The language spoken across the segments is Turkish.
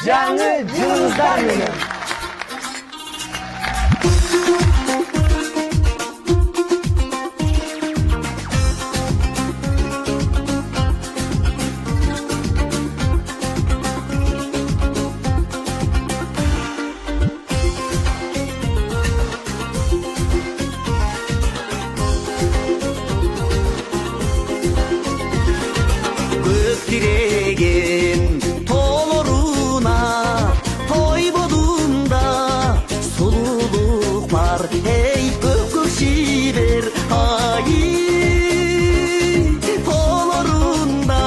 Canlı cılızlar günü. Diregin toloruna toy bodunda sululuk var hey gökşiber ay tolorunda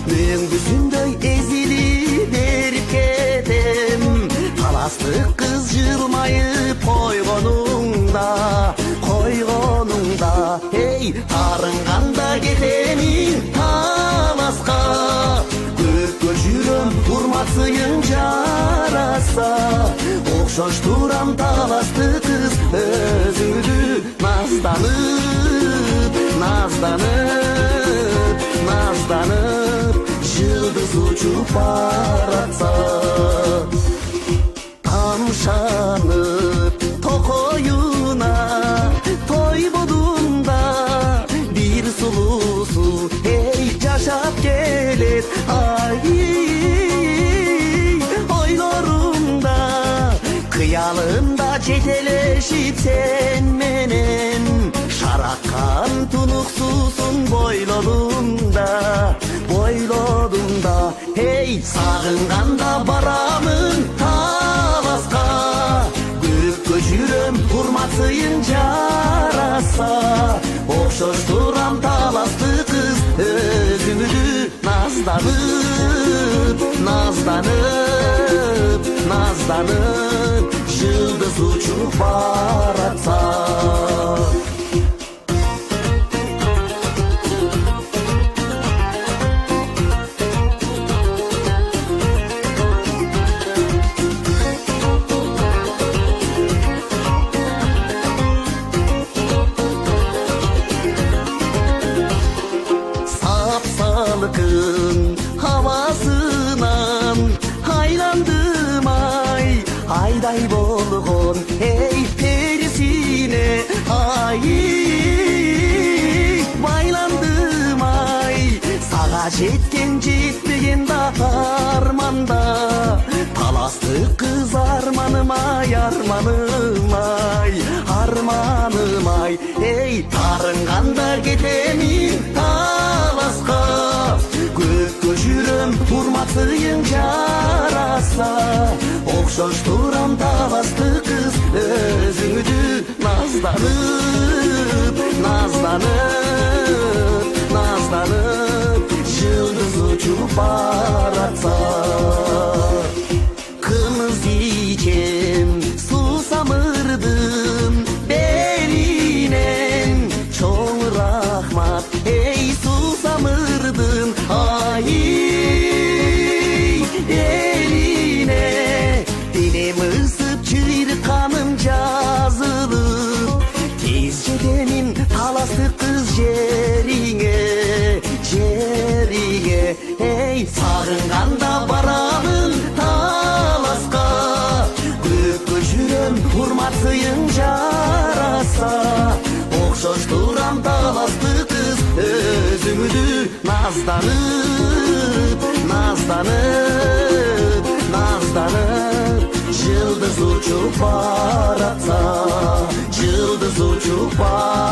müngüsünдөй ezili verip ketem talastık kız jılmayıp koygonunda hey arınganda ketemin Göçürüm vurmasıyın carasa Okşoş duram talasты kız Özüngüdü nazdanıp Yıldız uçup baratsa Tamşanıp tokoyuna Toy bodunda bir sulusu Hey caşap gelir Kıyalımda ceteleşip sen menen Şarakkan tunuksusun boylodunda Hey sağınganda baramın tavaska Göçürüm hurmatsıyın carasa Okşoş duram talasты kız Özüngüdü nazdanıp Yıldız uçup baratsa Sapsalıkın havasından haylandım ayday bolğon hey perisine baylandım sağa jetken jetmegen da armanda talasты kız armanım hey tarınganda ketemin talaska göçürüm hurmatsıyın carasa Okşoş duram talasты kız Özüngüdü nazdanıp Yıldız uçup baratsa Kımız içem susamırdım belinen Çoğ rahmat hey susamırdım eline Dilim ısıp çırkanım жазılıp Tez jedemin talasты kız жерine Hey sağınganda baramın talaska Göçürüm hurmatsıyın carasa Okşoş duram talasты kız Özüngüdü nazdanıp Yıldız uçup baratsa Yıldız uçup baratsa